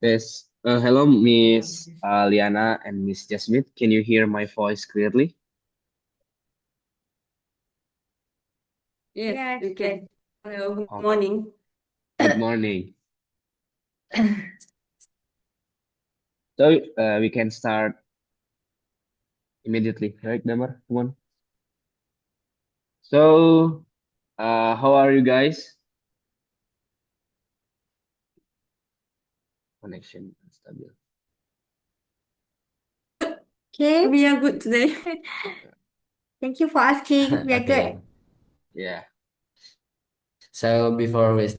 Yes. Hello, Miss Liana and Miss Jasmine. Can you hear my voice clearly? Yes, Yes, we can. Hello, good Okay. morning. Good morning. So we can start immediately, right, Damar? Come on. So, how are you guys? Connection stable. Okay. We are good today. Thank you for asking. We are Okay. good. Yeah. So before we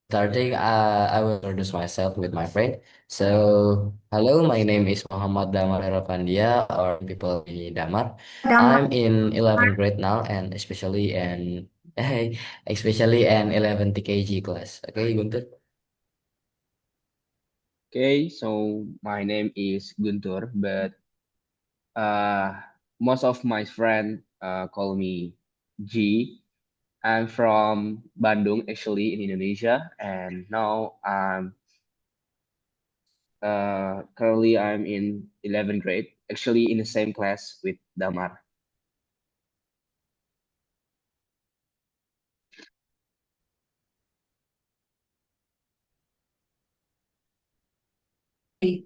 starting, I will introduce myself with my friend. So hello, my name is Muhammad Damar Herapandia, or people call me Damar. Damar. I'm in 11th grade now, and especially an 11 TKG class. Okay, Guntur. Okay. So my name is Guntur, but uh, most of my friends call me G. I'm from Bandung, actually, in Indonesia, and now currently I'm in 11th grade, actually in the same class with Damar.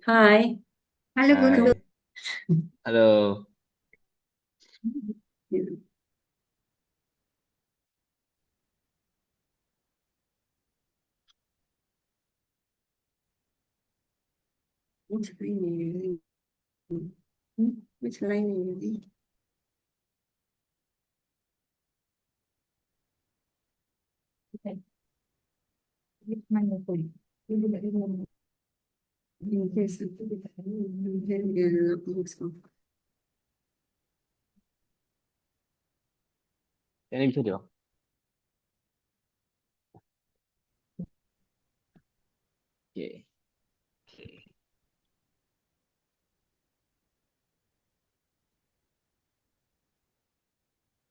Hi. Hello, Guntur. Hi. Hello. Which line are you using? Which line are you using? In case Ini bisa dong. Oke.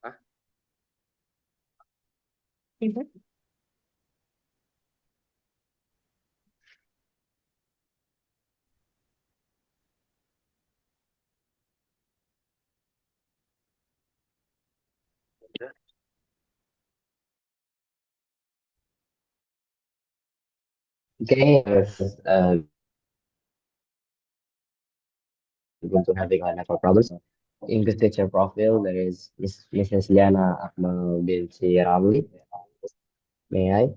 Ah, Okay, going to having a network problems. English teacher profile, there is Mrs. Liana Akmal binti Ramli. May I?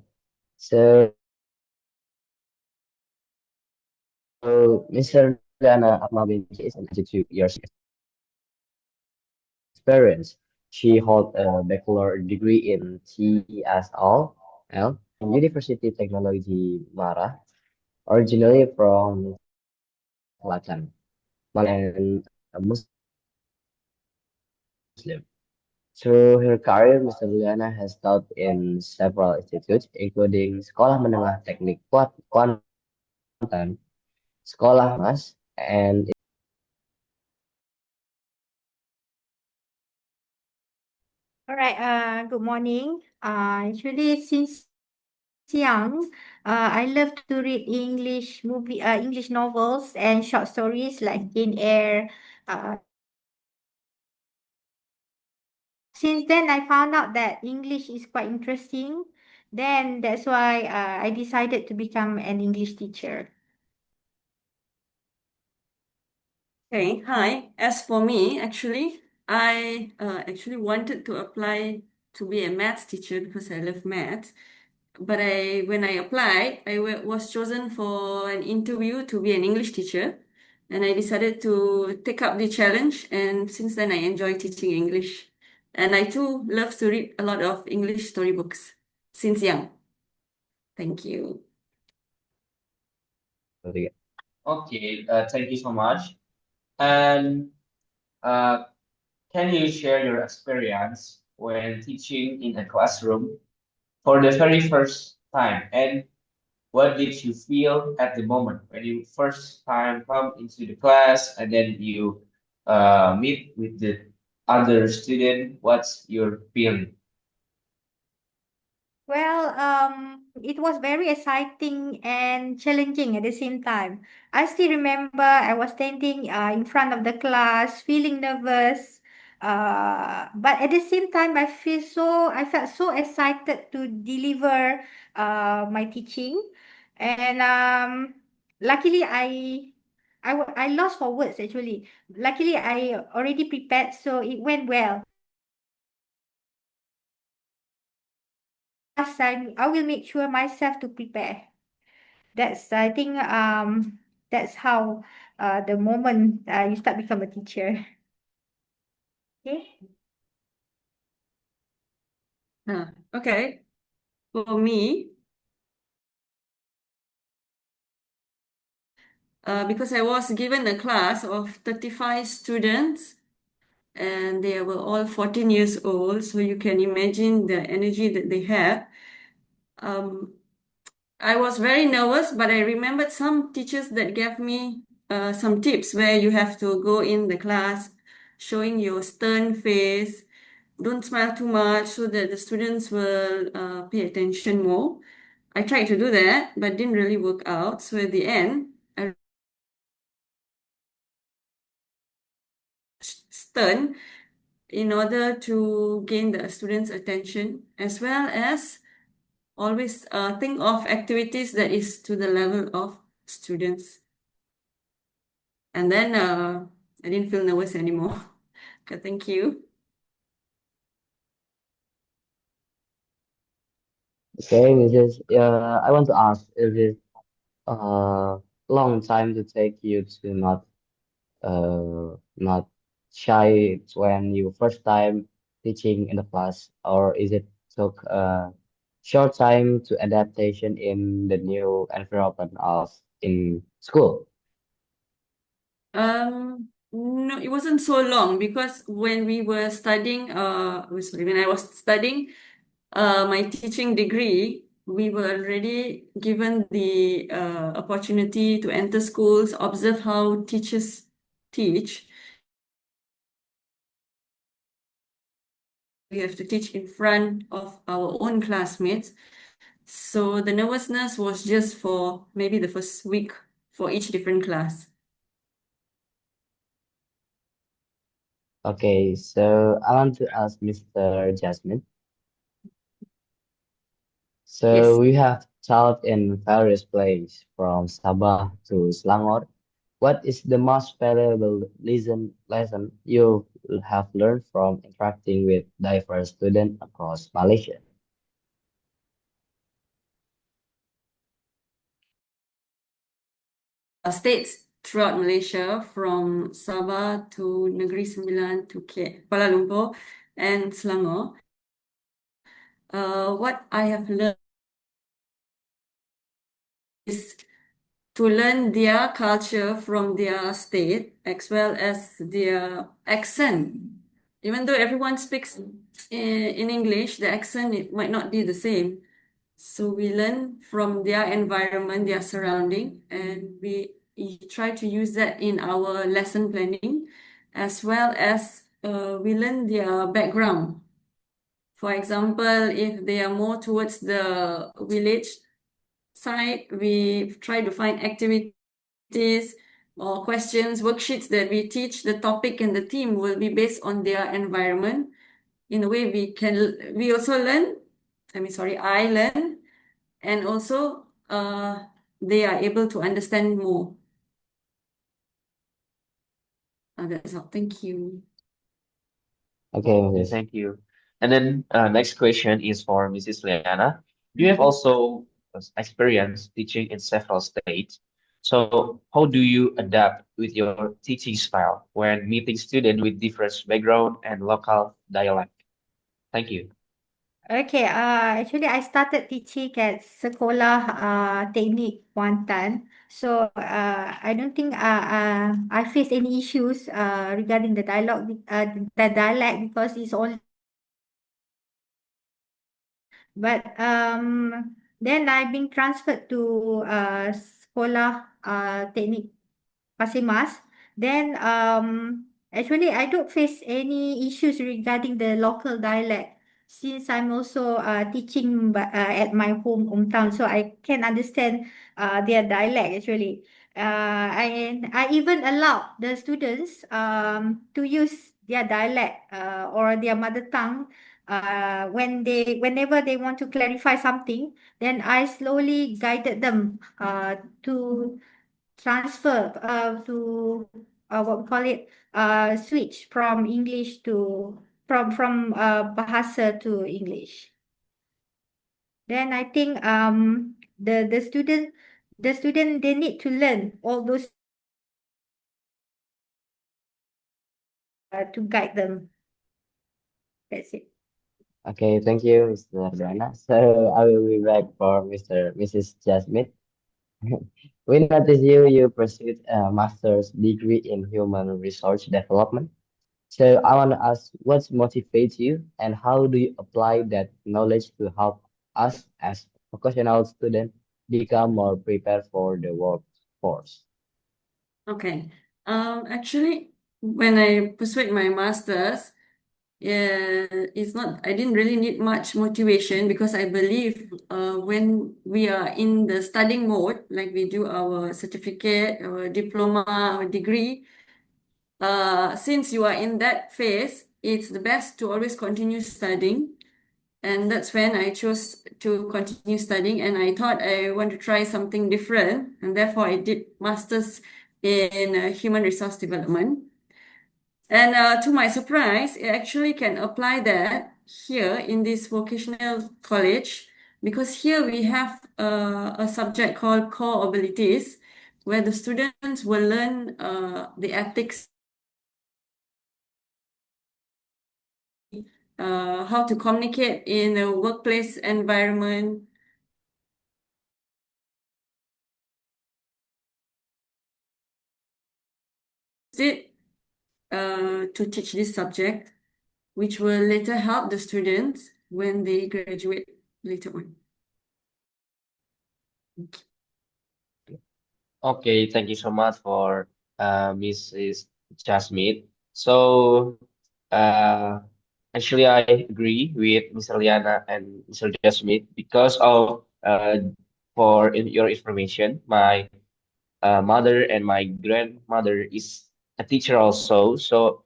So, Mr. Liana Akmal binti is an 22 years experience. She holds a bachelor degree in TESL in University Technology Mara, originally from Selatan, and a Muslim. Through her career, Mr. Liana has taught in several institutes, including Sekolah Menengah Teknik Kuantan, Sekolah Mas, and All right. Good morning. Actually, since young, I love to read English novels and short stories like Jane Eyre. Since then, I found out that English is quite interesting. Then that's why I decided to become an English teacher. Okay, hi. As for me, I actually wanted to apply to be a maths teacher because I love maths. But when I applied, was chosen for an interview to be an English teacher, and I decided to take up the challenge. And since then, I enjoy teaching English, and I too love to read a lot of English storybooks since young. Thank you. okay. Thank you so much. And uh, can you share your experience when teaching in a classroom for the very first time? And what did you feel at the moment when you first time come into the class and then you meet with the other student? What's your feeling? Well, it was very exciting and challenging at the same time. I still remember I was standing in front of the class, feeling nervous. But at the same time, I felt so excited to deliver my teaching, and luckily I lost for words actually. Luckily, I already prepared, so it went well. Last time, I will make sure myself to prepare. I think, that's how the moment you start become a teacher. Okay. Okay. For me, because I was given a class of 35 students and they were all 14 years old, so you can imagine the energy that they have. I was very nervous, but I remembered some teachers that gave me some tips where you have to go in the class showing your stern face, don't smile too much so that the students will pay attention more. I tried to do that, but didn't really work out. So at the end, I stern in order to gain the students' attention, as well as always think of activities that is to the level of students. And then I didn't feel nervous anymore. Okay, thank you. Okay, I want to ask, is it long time to take you to not shy when you first time teaching in the class, or is it took a short time to adaptation in the new environment of in school? No, it wasn't so long because when we were studying, sorry, when I was studying my teaching degree, we were already given the opportunity to enter schools, observe how teachers teach. We have to teach in front of our own classmates. So the nervousness was just for maybe the first week for each different class. Okay, so I want to ask Mr. Jasmine. Yes. So we have taught in various places from Sabah to Selangor. What is the most valuable lesson you have learned from interacting with diverse students across Malaysia? States throughout Malaysia, from Sabah to Negeri Sembilan to Kuala Lumpur and Selangor. What I have learned is to learn their culture from their state as well as their accent. Even though everyone speaks in English, the accent it might not be the same. So we learn from their environment, their surrounding, and we try to use that in our lesson planning, as well as we learn their background. For example, if they are more towards the village side, we try to find activities or questions, worksheets that we teach. The topic and the theme will be based on their environment. In a way, we also learn, I learn, and also they are able to understand more. That's all. Thank you. Okay, Okay, Mrs. thank you. And then next question is for Mrs. Liana. You have also experience teaching in several states. So how do you adapt with your teaching style when meeting students with different background and local dialect? Thank you. Okay, actually I started teaching at Sekolah Teknik Kuantan. So I don't think I face any issues regarding the dialect because it's only. But then I've been transferred to Sekolah Teknik Pasir Mas. Then actually I don't face any issues regarding the local dialect. since I'm also teaching at my hometown, so I can understand their dialect actually. And I even allow the students to use their dialect or their mother tongue whenever they want to clarify something. Then I slowly guided them to transfer to what we call it switch from English to from Bahasa to English. Then I think the student they need to learn all those to guide them. That's it. Okay, thank you, Mr. Diana. So I will be back for Mrs. Jasmine. We noticed you pursued a master's degree in human resource development. So I want to ask, what motivates you, and how do you apply that knowledge to help us as vocational students become more prepared for the workforce? Okay. Actually, when I pursued my master's, yeah, I didn't really need much motivation because I believe when we are in the studying mode, like we do our certificate, our diploma, our degree, since you are in that phase, it's the best to always continue studying. And that's when I chose to continue studying, and I thought I want to try something different, and therefore I did master's in human resource development. And to my surprise, I actually can apply that here in this vocational college because here we have a subject called core abilities, where the students will learn the ethics, how to communicate in a workplace environment. It to teach this subject, which will later help the students when they graduate later on. Okay, thank you so much for Mrs. Jasmine. So, uh, actually, I agree with Mr. Liana and Mr. Jasmine because of your information, my mother and my grandmother is a teacher also, so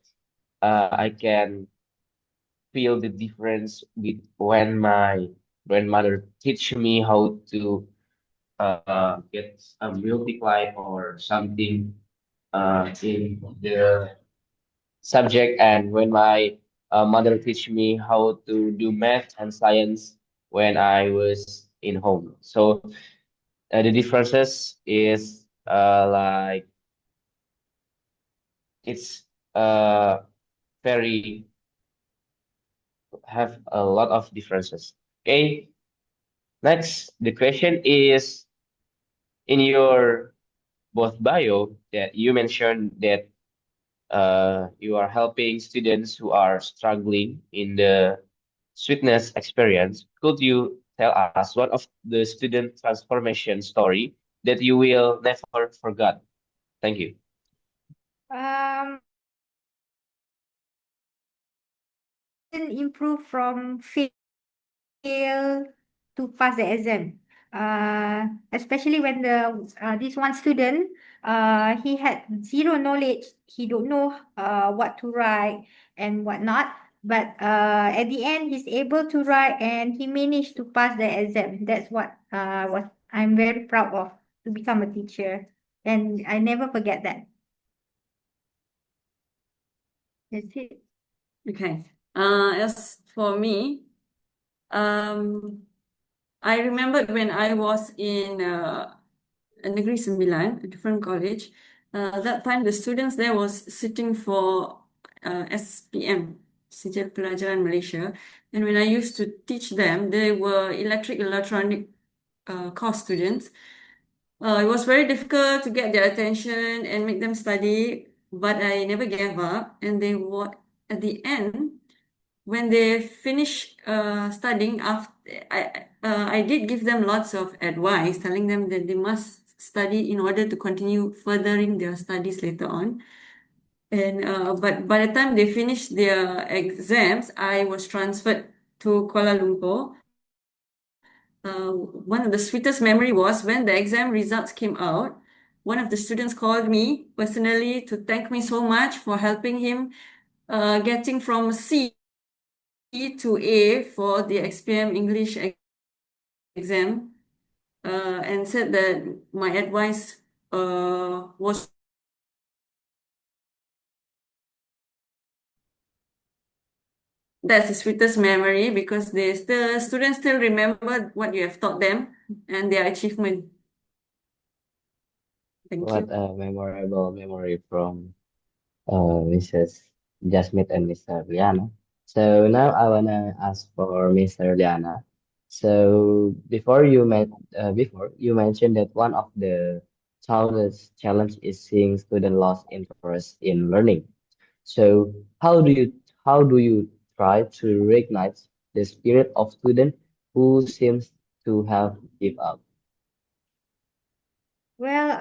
I can feel the difference with when my grandmother teach me how to get a multiply or something in the subject, and when my mother teach me how to do math and science when I was in home. So the differences is like it's very have a lot of differences. Okay, next the question is in your both bio that you mentioned that you are helping students who are struggling in the sweetness experience. Could you tell us one of the student transformation story that you will never forget? Thank you. Um, improve from fail to pass the exam. Especially when the this one student he had zero knowledge. He don't know what to write and what not. But at the end, he's able to write and he managed to pass the exam. That's what I'm very proud of to become a teacher, and I never forget that. That's it. Okay. As for me, I remembered when I was in Negeri Sembilan, a different college. That time the students there was sitting for SPM, Sijil Pelajaran Malaysia. And when I used to teach them, they were electronic course students. It was very difficult to get their attention and make them study, but I never gave up. And they were at the end, when they finish studying, I did give them lots of advice, telling them that they must study in order to continue furthering their studies later on. And but by the time they finished their exams, I was transferred to Kuala Lumpur. One of the sweetest memory was when the exam results came out. One of the students called me personally to thank me so much for helping him getting from C to A for the XPM English exam, and said that my advice was that's the sweetest memory because the students still remember what you have taught them and their achievement. Thank What you. a memorable memory from Mrs. Jasmine and Mr. Liana. So now I wanna ask for Mr. Liana. So before you mentioned that one of the challenge is seeing student lost interest in learning. So how do you try to reignite the spirit of student who seems to have give up? Well,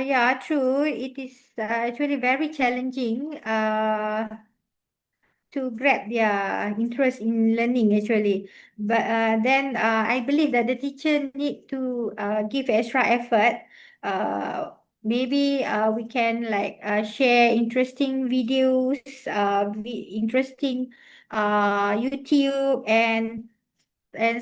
yeah, true. It is actually very challenging to grab their interest in learning actually. But then I believe that the teacher need to give extra effort. Maybe we can like share interesting videos, interesting YouTube, and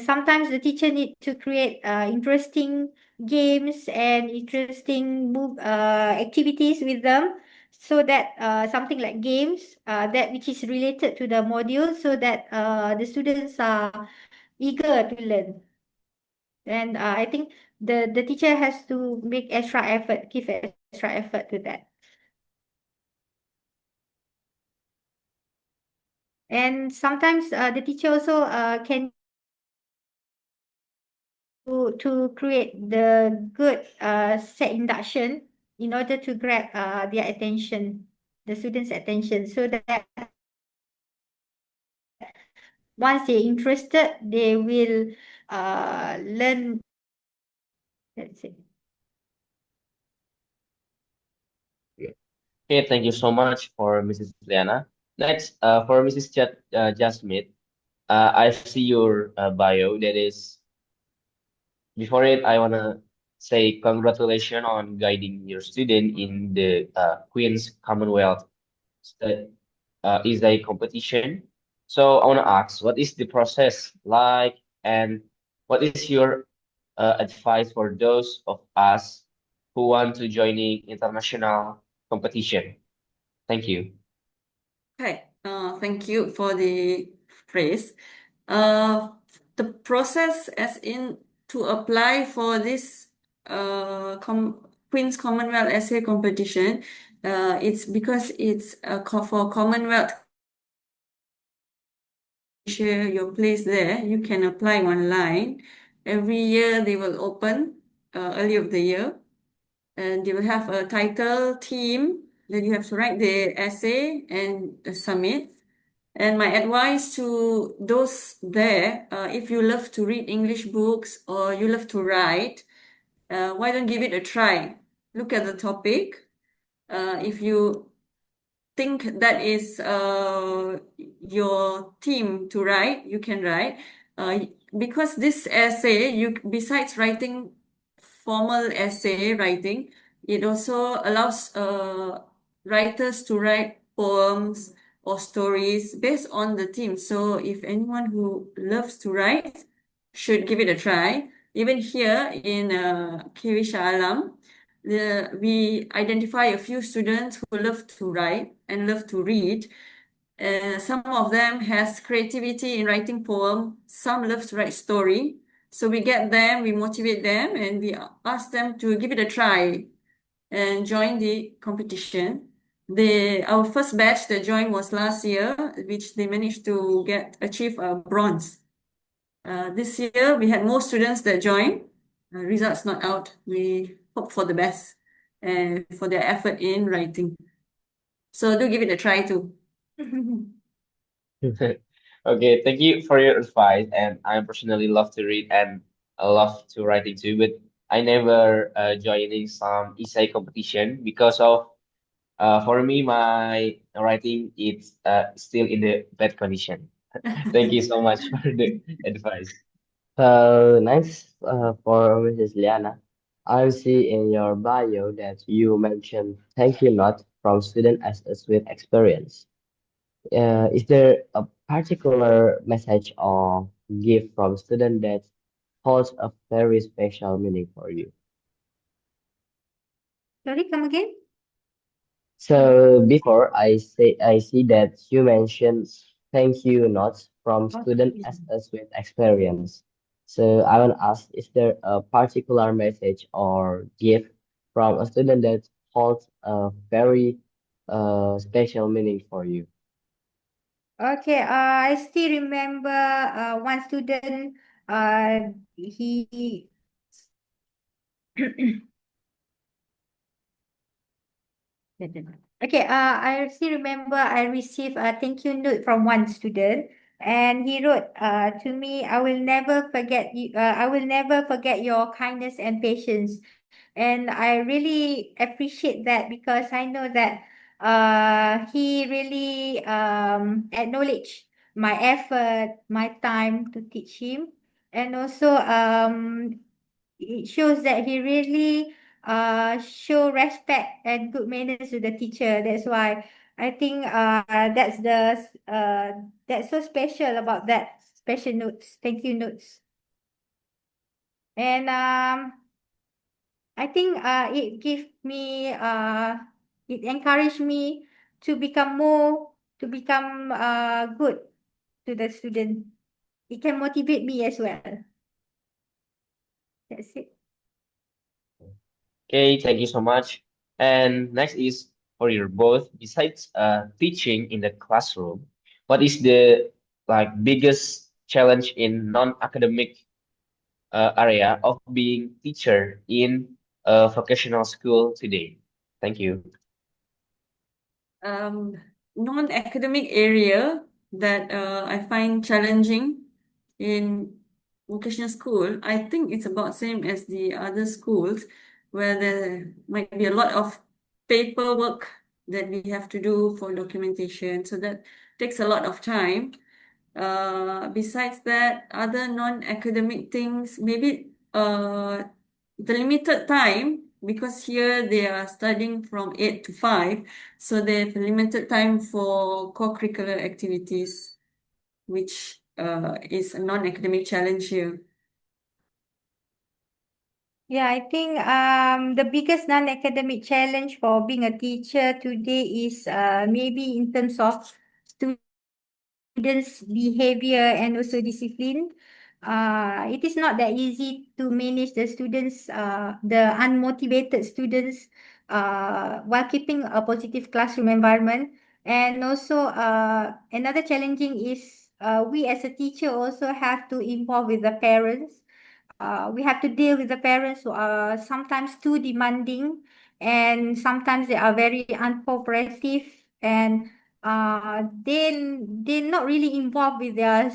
sometimes the teacher need to create interesting games and interesting activities with them, so that something like games that which is related to the module, so that the students are eager to learn. And I think the teacher has to make extra effort, give extra effort to that. And sometimes the teacher also can to create the good set induction in order to grab their attention, the students' attention, so that once they're interested, they will learn. That's it. Okay, thank you so much for Mrs. Liana. Next, for Mrs. Jasmine, I see your bio. That is, before it, I wanna say congratulations on guiding your student in the Queen's Commonwealth is a competition. So I wanna ask, what is the process like, and what is your advice for those of us who want to joining international competition? Thank you. Okay, thank you for the praise. Uh, the process as in to apply for this Queen's Commonwealth Essay Competition, it's because it's for Commonwealth. Share your place there. You can apply online. Every year they will open early of the year, and they will have a title theme. Then you have to write the essay and submit. And my advice to those there, if you love to read English books or you love to write, why don't give it a try? Look at the topic. If you think that is your theme to write, you can write. Because this essay, you besides writing formal essay writing, it also allows writers to write poems or stories based on the theme. So if anyone who loves to write should give it a try. Even here in KV Shah Alam, we identify a few students who love to write and love to read. Some of them has creativity in writing poem. Some love to write story. So we get them, we motivate them, and we ask them to give it a try and join the competition. Our first batch that joined was last year, which they managed to achieve a bronze. This year we had more students that joined. Results not out. We hope for the best and for their effort in writing. So do give it a try too. Okay, thank you for your advice. And I personally love to read and I love to writing too, but I never joining some essay competition because of for me my writing is still in the bad condition. Thank you so much for the advice. So next, for Mrs. Liana, I see in your bio that you mentioned thank you note from student as a sweet experience. Is there a particular message or gift from student that holds a very special meaning for you? Sorry, come again? So before I see that you mentioned thank you notes from Oh, student as a sweet experience. So I want to ask, is there a particular message or gift from a student that holds a very special meaning for you? okay. I still remember one student. He Okay, I still remember I received a thank you note from one student, and he wrote to me, I will never forget you, I will never forget your kindness and patience. And I really appreciate that because I know that he really acknowledged my effort, my time to teach him, and also it shows that he really show respect and good manners to the teacher. That's why I think that's so special about that special notes, thank you notes. And I think it encouraged me to become more to become good to the student. It can motivate me as well. That's it. Okay, thank you so much. And next is for your both. Besides teaching in the classroom, what is the like biggest challenge in non-academic area of being teacher in a vocational school today? Thank you. Um, Non-academic area that I find challenging in vocational school, I think it's about same as the other schools where there might be a lot of paperwork that we have to do for documentation. So that takes a lot of time. Besides that, other non-academic things, maybe the limited time, because here they are studying from 8 to 5, so they have limited time for co-curricular activities, which is a non-academic challenge here. Yeah, I think the biggest non-academic challenge for being a teacher today is maybe in terms of students' behavior and also discipline. It is not that easy to manage the students, the unmotivated students, while keeping a positive classroom environment. And also, another challenging is we as a teacher also have to involve with the parents. We have to deal with the parents who are sometimes too demanding, and sometimes they are very uncooperative, and they're not really involved with their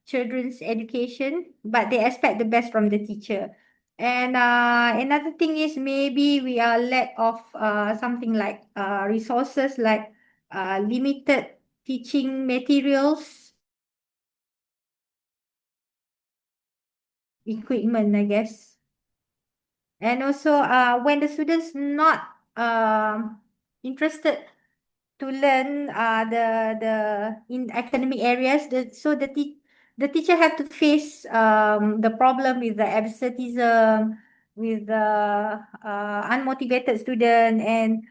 children's education, but they expect the best from the teacher. And another thing is maybe we are lack of something like resources, like limited teaching materials, equipment, I guess. And also, when the students not interested to learn the in academic areas, the teacher have to face the problem with the absenteeism, with the unmotivated student, and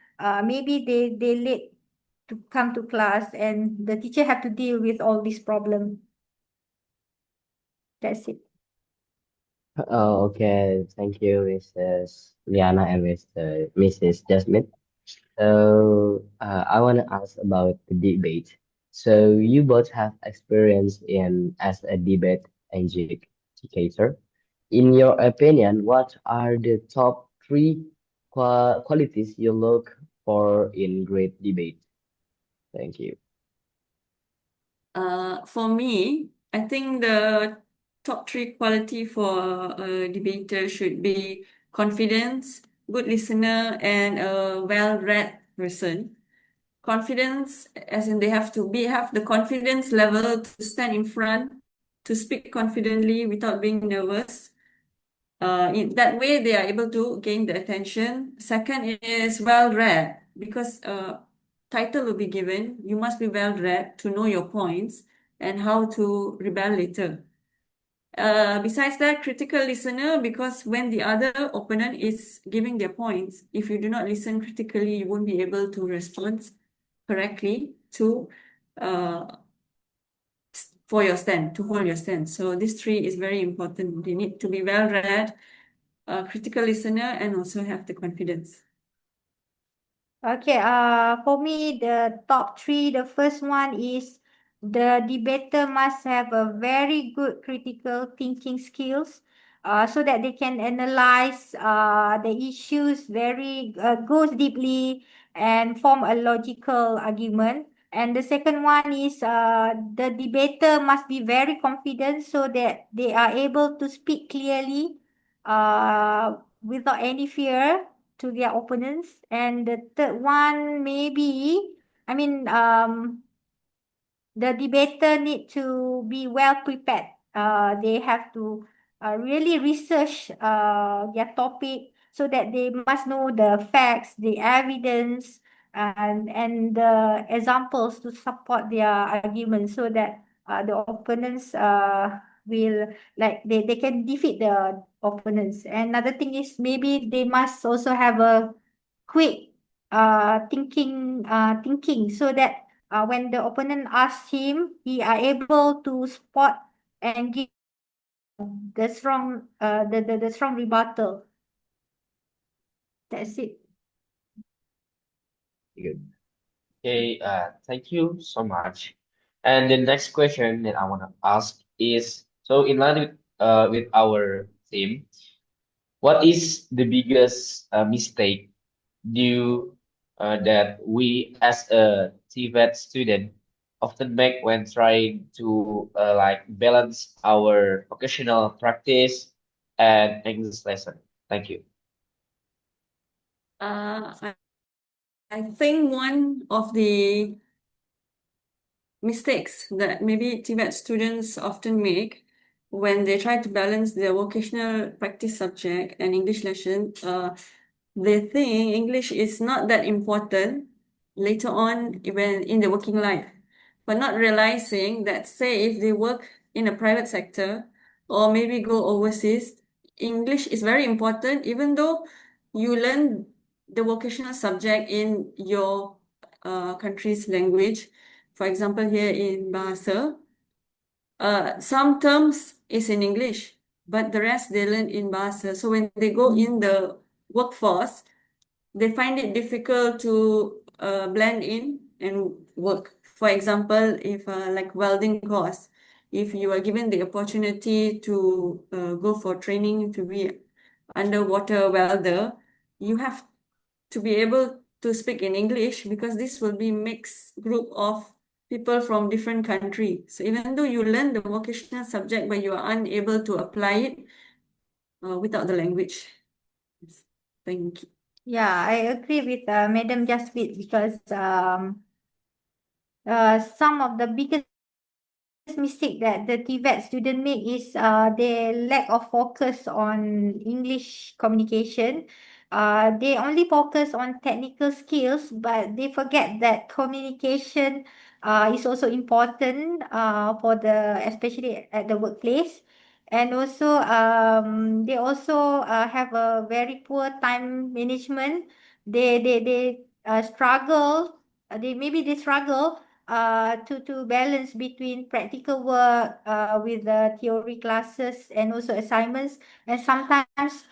maybe they late to come to class, and the teacher have to deal with all these problems. That's it. Oh, okay. Thank you, Mrs. Liana and Mrs. Jasmine. So I want to ask about the debate. So you both have experience in as a debate educator. In your opinion, what are the top three qualities you look for in great debate? Thank you. For me, I think the top three quality for a debater should be confidence, good listener, and a well-read person. confidence, as in they have to have the confidence level to stand in front, to speak confidently without being nervous. In that way, they are able to gain the attention. Second is well-read, because title will be given. You must be well-read to know your points and how to rebel later. Besides that, critical listener, because when the other opponent is giving their points, if you do not listen critically, you won't be able to respond correctly to for your stand, to hold your stand. So this three is very important. They need to be well read, a critical listener, and also have the confidence. Okay, for me, the top three, the first one is the debater must have a very good critical thinking skills, so that they can analyze the issues very goes deeply and form a logical argument. And the second one is the debater must be very confident so that they are able to speak clearly without any fear to their opponents. And the third one, maybe, I mean, the debater need to be well prepared. They have to really research their topic so that they must know the facts, the evidence, and the examples to support their argument so that the opponents will like they can defeat the opponents. And another thing is maybe they must also have a quick thinking so that when the opponent asks him, he are able to spot and give the strong rebuttal. That's it. Good. Okay, thank you so much. And the next question that I want to ask is, so in line with our theme, what is the biggest mistake do that we as a TVET student often make when trying to like balance our vocational practice and English lesson? Thank you. I think one of the mistakes that maybe TVET students often make when they try to balance their vocational practice subject and English lesson, they think English is not that important later on when in the working life, but not realizing that, say, if they work in a private sector or maybe go overseas, English is very important, even though you learn the vocational subject in your country's language. For example, here in Bahasa, some terms is in English, but the rest they learn in Bahasa. So when they go in the workforce, they find it difficult to blend in and work. For example, if like welding course, if you are given the opportunity to go for training to be underwater welder, you have to be able to speak in English, because this will be mixed group of people from different country. So even though you learn the vocational subject, but you are unable to apply it without the language. Yes. Thank you. Yeah, I agree with Madam Jaspreet because some of the biggest mistake that the TVET student make is their lack of focus on English communication. They only focus on technical skills, but they forget that communication is also important for the especially at the workplace. And also they also have a very poor time management. They struggle. They struggle to balance between practical work with the theory classes and also assignments, and sometimes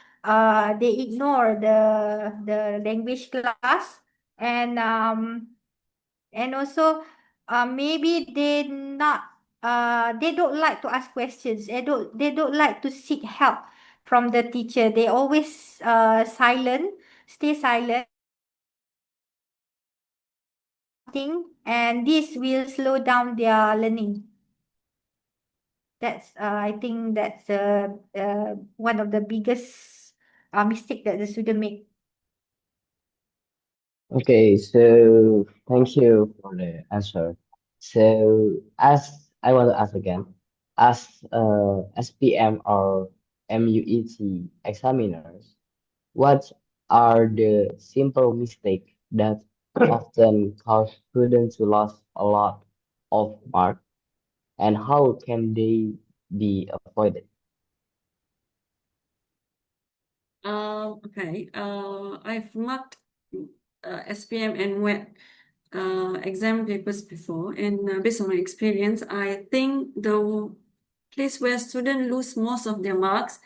they ignore the language class, and also maybe they don't like to ask questions. They don't like to seek help from the teacher. They always stay silent, and this will slow down their learning. I think that's one of the biggest mistake that the student make. Okay, so thank you for the answer. So as I want to ask again, as SPM or MUET examiners, what are the simple mistakes that often cause students to lose a lot of mark, and how can they be avoided? Okay. I've marked SPM and WET exam papers before, and based on my experience, I think the place where students lose most of their marks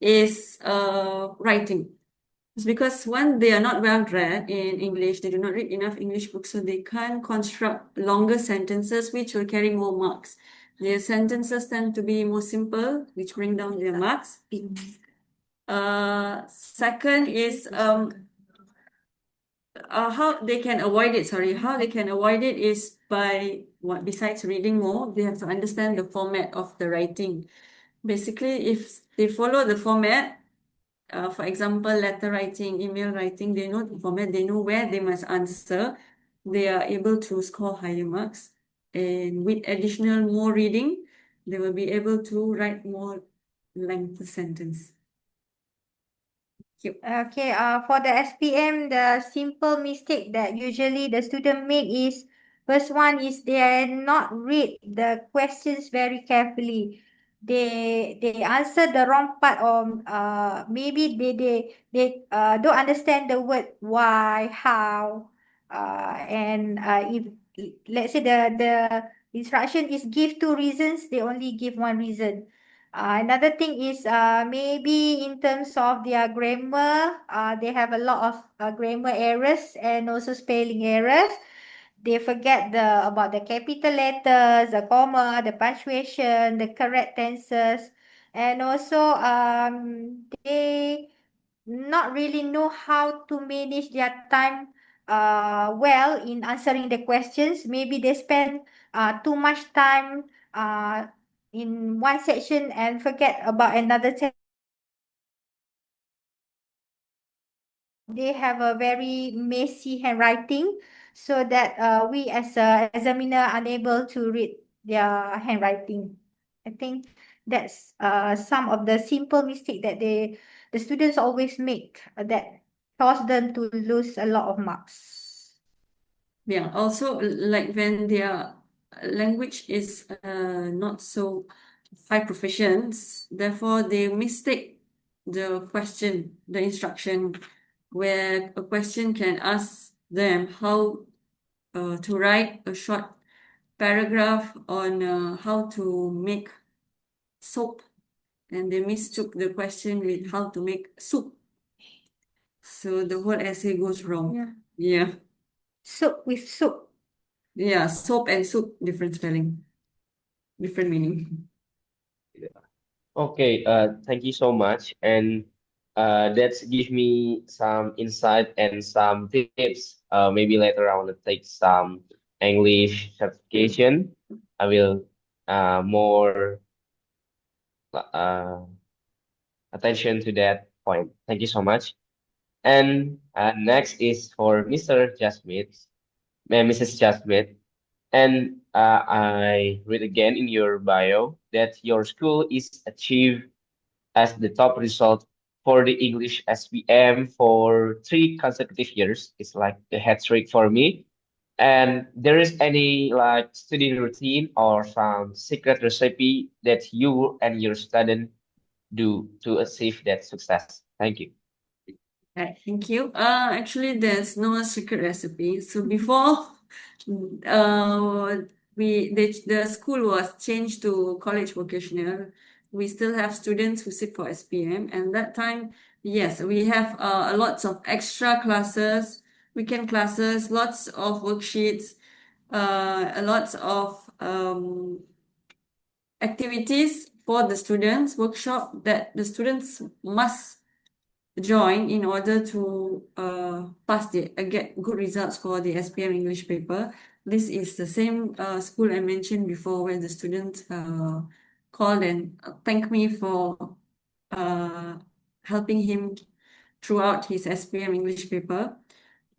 is writing. It's because when they are not well read in English, they do not read enough English books, so they can't construct longer sentences which will carry more marks. Their sentences tend to be more simple, which bring down their marks. Second is how they can avoid it. Sorry, how they can avoid it is by what besides reading more, they have to understand the format of the writing. Basically, if they follow the format, for example, letter writing, email writing, they know the format, they know where they must answer, they are able to score higher marks. And with additional more reading, they will be able to write more lengthy sentence. Okay, for the SPM, the simple mistake that usually the student make is first one is they not read the questions very carefully. They answer the wrong part, or maybe they don't understand the word why, how, and if let's say the instruction is give two reasons, they only give one reason. Another thing is maybe in terms of their grammar, they have a lot of grammar errors and also spelling errors. They forget about the capital letters, the comma, the punctuation, the correct tenses, and also they not really know how to manage their time well in answering the questions. Maybe they spend too much time in one section and forget about another section. They have a very messy handwriting, so that we as a examiner are unable to read their handwriting. I think that's some of the simple mistake that the students always make that cause them to lose a lot of marks. Yeah, also like when their language is not so high proficient, therefore they mistake the question, the instruction, where a question can ask them how to write a short paragraph on how to make soap, and they mistook the question with how to make soup. So the whole essay goes wrong. Yeah. Yeah. Soup with soup. Yeah, soap and soup, different spelling, different meaning. Okay, thank you so much. And that's give me some insight and some tips. Maybe later I want to take some English certification. I will more uh, attention to that point. Thank you so much. And next is for Mr. Jasmine, Mrs. Jasmine. And I read again in your bio that your school is achieved as the top result for the English SPM for 3 consecutive years. It's like a hat trick for me. And there is any like study routine or some secret recipe that you and your student do to achieve that success? Thank you. Right, thank you. Actually, there's no secret recipe. So before, uh, the school was changed to college vocational. We still have students who sit for SPM, and that time, yes, we have a lots of extra classes, weekend classes, lots of worksheets, a lots of activities for the students, workshop that the students must join in order to pass the get good results for the SPM English paper. This is the same school I mentioned before, where the students called and thanked me for uh, helping him throughout his SPM English paper.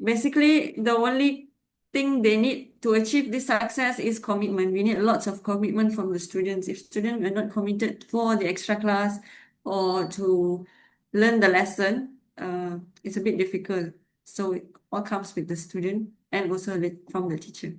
basically the only thing they need to achieve this success is commitment. We need lots of commitment from the students. If students are not committed for the extra class or to learn the lesson, it's a bit difficult. So it all comes with the student and also from the teacher.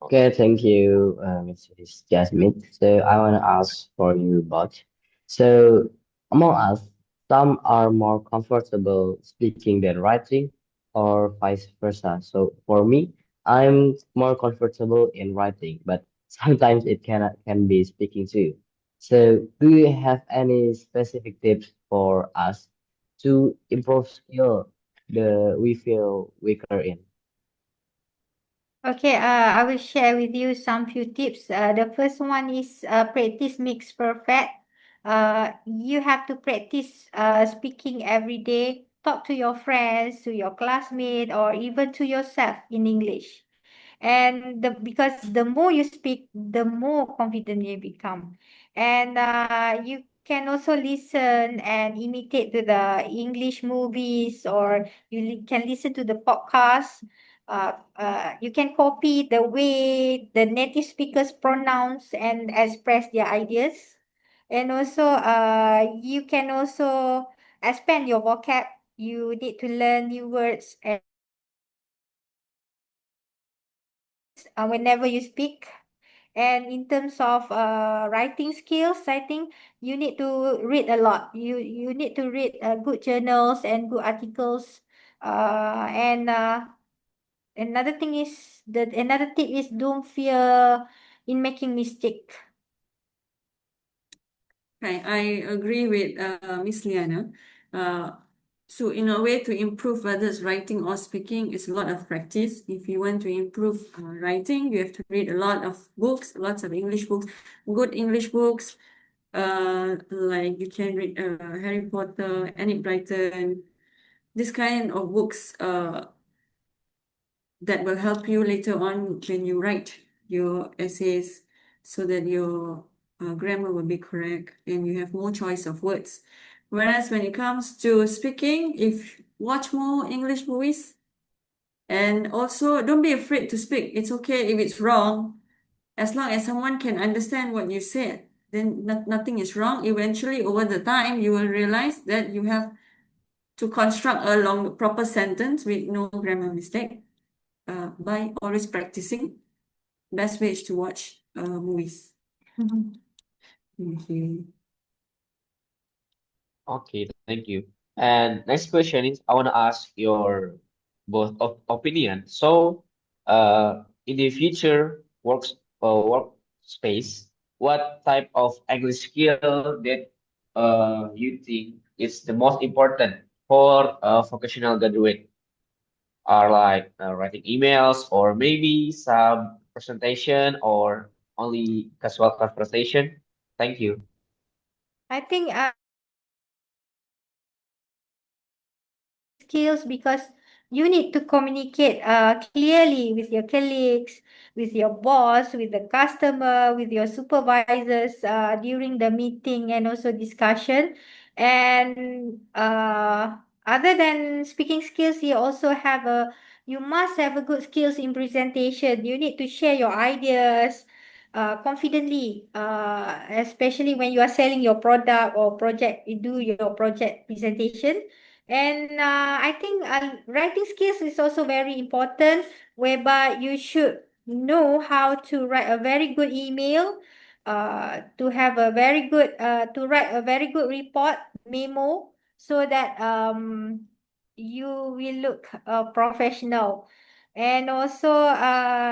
Okay, thank you, Mrs. Jasmine. So I want to ask for you both. So among us, some are more comfortable speaking than writing, or vice versa. So for me, I'm more comfortable in writing, but sometimes it can be speaking too. So do you have any specific tips for us to improve skill the we feel weaker in? Okay, I will share with you some few tips. The first one is practice makes perfect. You have to practice speaking every day. Talk to your friends, to your classmate, or even to yourself in English. And because the more you speak, the more confident you become. And you can also listen and imitate to the English movies, or can listen to the podcast. You can copy the way the native speakers pronounce and express their ideas. And also, you can also expand your vocab. You need to learn new words and whenever you speak. And in terms of writing skills, I think you need to read a lot. You need to read good journals and good articles. And another thing is that another tip is don't fear in making mistake. Okay, I agree with Miss Liana. So in a way to improve whether it's writing or speaking is a lot of practice. If you want to improve writing, you have to read a lot of books, lots of English books, good English books. Like you can read Harry Potter, Enid Blyton, this kind of books that will help you later on when you write your essays so that your grammar will be correct and you have more choice of words. Whereas when it comes to speaking, if watch more English movies and also don't be afraid to speak. It's okay if it's wrong, as long as someone can understand what you said, then nothing is wrong. Eventually, over the time, you will realize that you have to construct a long, proper sentence with no grammar mistake by always practicing. Best way is to watch movies. Thank you. Okay, thank you. And next question is, I want to ask your both of opinion. So, in the future workspace, what type of English skill that you think is the most important for a vocational graduate? Are like writing emails or maybe some presentation or only casual conversation? Thank you. I think skills because you need to communicate clearly with your colleagues, with your boss, with the customer, with your supervisors during the meeting and also discussion. And other than speaking skills, you must have a good skills in presentation. You need to share your ideas confidently, especially when you are selling your product or project, you do your project presentation. And I think writing skills is also very important, whereby you should know how to write a very good email, to write a very good report memo, so that you will look professional. And also,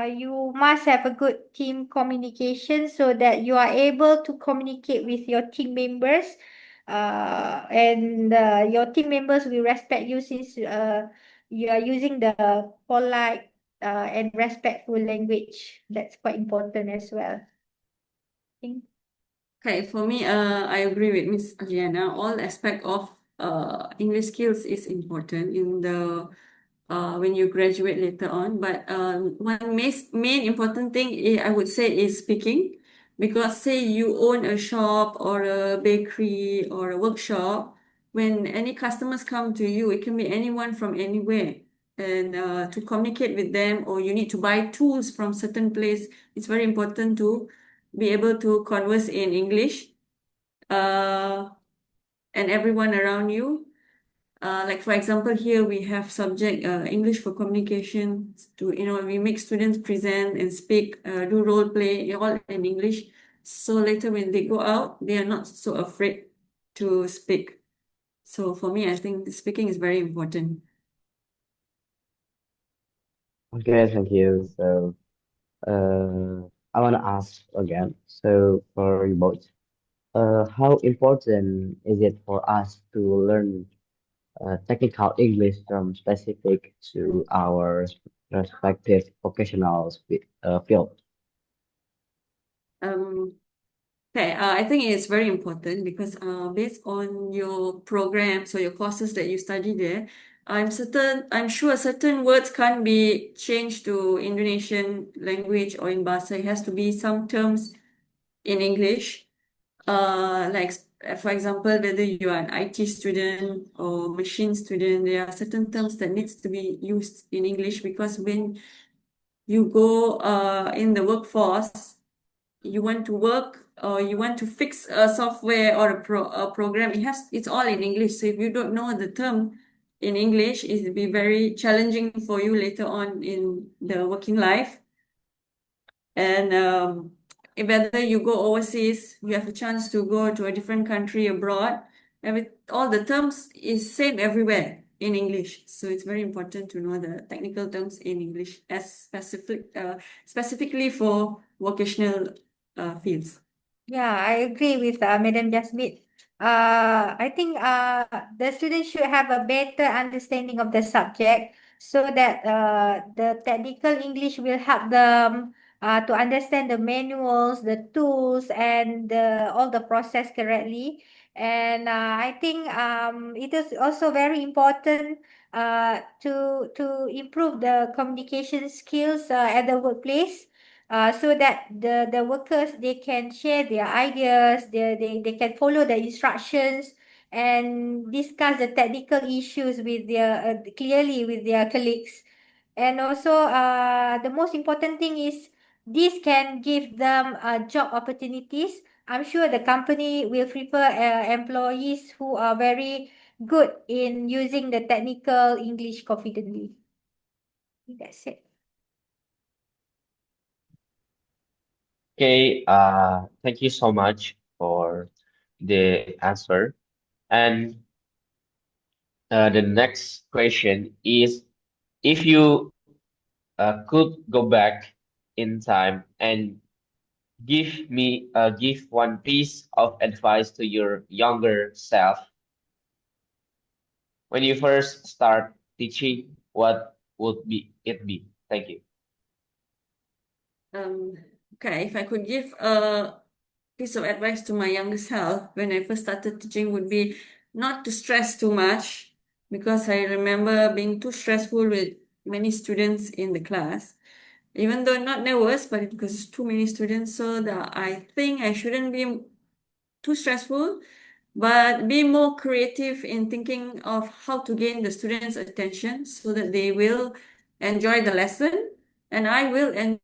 you must have a good team communication so that you are able to communicate with your team members, and your team members will respect you since you are using the polite and respectful language. That's quite important as well. Think. Okay, for me, I agree with Miss Adriana. All aspect of English skills is important in the when you graduate later on. But one main important thing I would say is speaking. Because say you own a shop or a bakery or a workshop, when any customers come to you, it can be anyone from anywhere. And to communicate with them, or you need to buy tools from certain place, it's very important to be able to converse in English. And everyone around you. Like for example, here we have subject English for communication. We make students present and speak, do role play all in English. So later when they go out, they are not so afraid to speak. So for me, I think speaking is very important. Okay, thank you. So, I want to ask again. So, for you both, how important is it for us to learn technical English from specific to our respective vocational field? Okay, I think it's very important because based on your programs or your courses that you study there, I'm sure certain words can't be changed to Indonesian language or in Bahasa. It has to be some terms in English. For example, whether you are an IT student or machine student, there are certain terms that needs to be used in English because when you go in the workforce, you want to work or you want to fix a software or a program, it's all in English. So if you don't know the term in English, it will be very challenging for you later on in the working life. And whether you go overseas, you have a chance to go to a different country abroad, all the terms is same everywhere in English. So it's very important to know the technical terms in English as specifically for vocational fields. Yeah, I agree with Madam Jasmine. I think the students should have a better understanding of the subject so that the technical English will help them to understand the manuals, the tools, and all the process correctly. And I think it is also very important to improve the communication skills at the workplace, so that the workers, they can share their ideas, they can follow the instructions and discuss the technical issues with their clearly with their colleagues. And also the most important thing is this can give them job opportunities. I'm sure the company will prefer employees who are very good in using the technical English confidently. That's it. Okay, thank you so much for the answer. And the next question is, if you could go back in time and give one piece of advice to your younger self when you first start teaching, what would it be? Thank you. Okay, if I could give a piece of advice to my younger self when I first started teaching would be not to stress too much, because I remember being too stressful with many students in the class. Even though not nervous, but because it's too many students, so that I think I shouldn't be too stressful, but be more creative in thinking of how to gain the students' attention so that they will enjoy the lesson and I will enjoy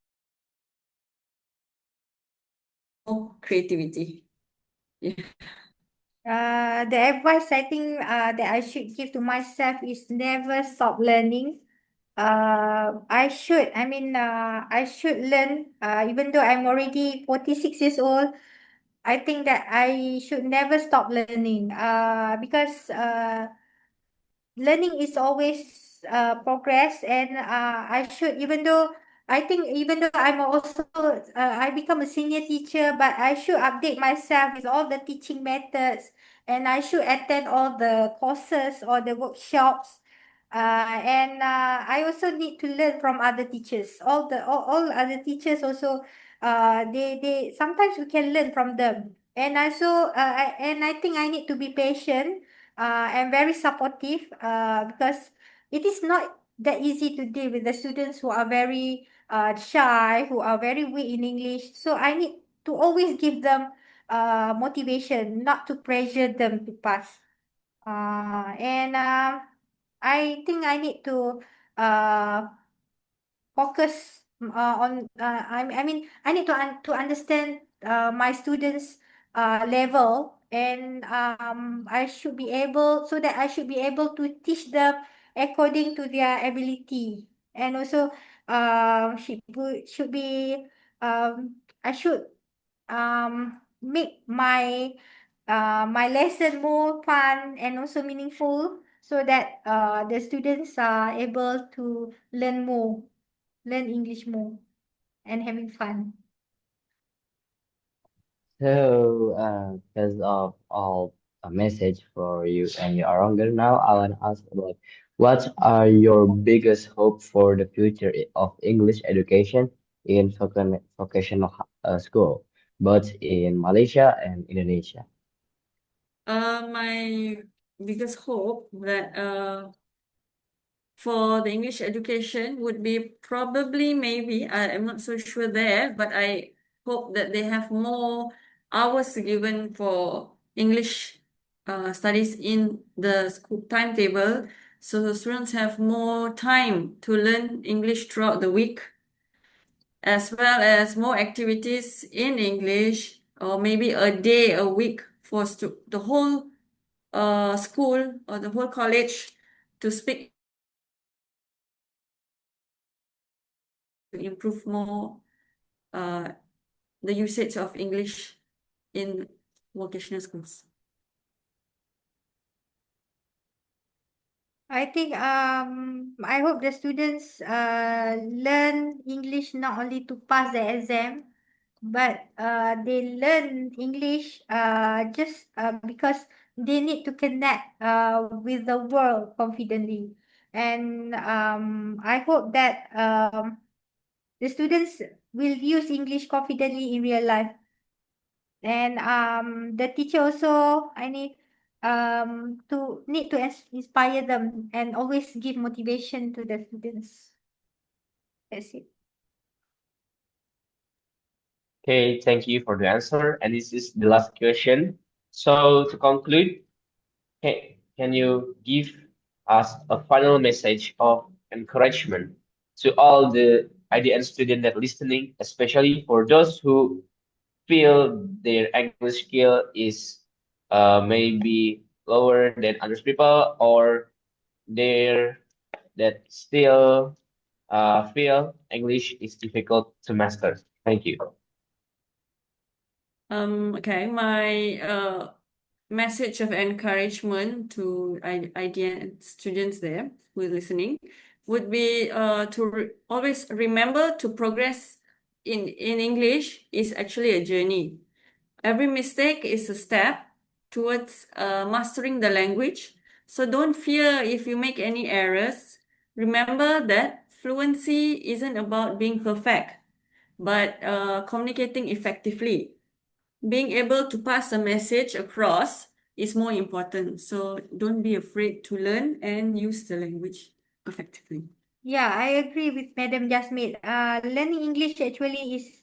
more creativity. Yeah. The advice I think that I should give to myself is never stop learning. I should learn, even though I'm already 46 years old. I think that I should never stop learning, because learning is always progress, and I should, even though I'm also I become a senior teacher, but I should update myself with all the teaching methods, and I should attend all the courses or the workshops, and I also need to learn from other teachers. All other teachers also, they sometimes we can learn from them, and I think I need to be patient and very supportive, because it is not that easy to deal with the students who are very shy, who are very weak in English. So to always give them motivation, not to pressure them to pass. And I think I need to focus on I mean I need to understand my students level, and I should be able so that I should be able to teach them according to their ability. And also should be I should make my lesson more fun and also meaningful, so that the students are able to learn English more and having fun. So, because of all a message for you and you are younger now, I want to ask about what are your biggest hope for the future of English education in vocational school, both in Malaysia and Indonesia? My biggest hope that for the English education would be probably maybe I'm not so sure there, but I hope that they have more hours given for English studies in the school timetable, so the students have more time to learn English throughout the week, as well as more activities in English, or maybe a day a week for the whole school or the whole college to speak, to improve more uh, the usage of English in vocational schools. I think I hope the students learn English not only to pass the exam, but they learn English just because they need to connect with the world confidently. And I hope that the students will use English confidently in real life. And the teacher also I need to inspire them and always give motivation to the students. That's it. Okay, thank you for the answer. And this is the last question. So to conclude, can you give us a final message of encouragement to all the IDN students that listening, especially for those who feel their English skill is maybe lower than other people, or they're that still feel English is difficult to master? Thank you. Okay, my message of encouragement to IDN students there who are listening would be to always remember to progress in English is actually a journey. Every mistake is a step towards mastering the language. So don't fear if you make any errors. Remember that fluency isn't about being perfect, but communicating effectively. Being able to pass a message across is more important. So don't be afraid to learn and use the language effectively. Yeah, I agree with Madam Jasmine. Learning English actually is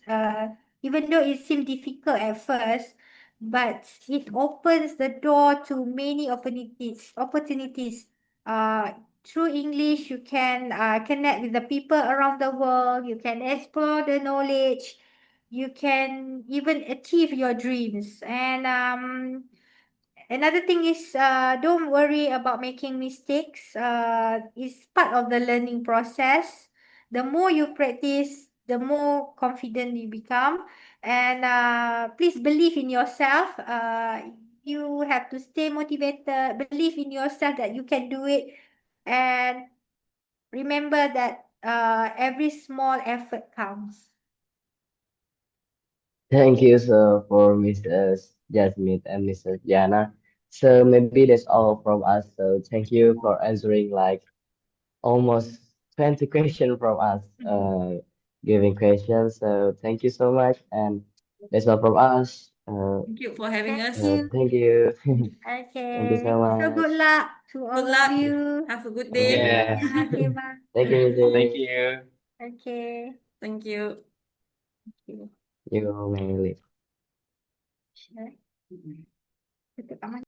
even though it seems difficult at first, but it opens the door to many opportunities. Through English, you can connect with the people around the world. You can explore the knowledge. You can even achieve your dreams. And another thing is, don't worry about making mistakes. It's part of the learning process. The more you practice, the more confident you become. And please believe in yourself. You have to stay motivated, believe in yourself that you can do it. And remember that every small effort counts. Thank you so for Mrs. Jasmine and Mrs. Jana. So maybe that's all from us. So thank you for answering like almost 20 questions from us, giving questions. So thank you so much. And that's all from us. Thank you for having Thank us. you. Thank you. Thank you so Okay. So much. good luck to Good all of luck. you. Have a good day. Okay. Yeah. Yeah, okay, bye. Thank you, Thank Mrs. you. Okay. Thank you. Thank you. You may leave. Tutup aman.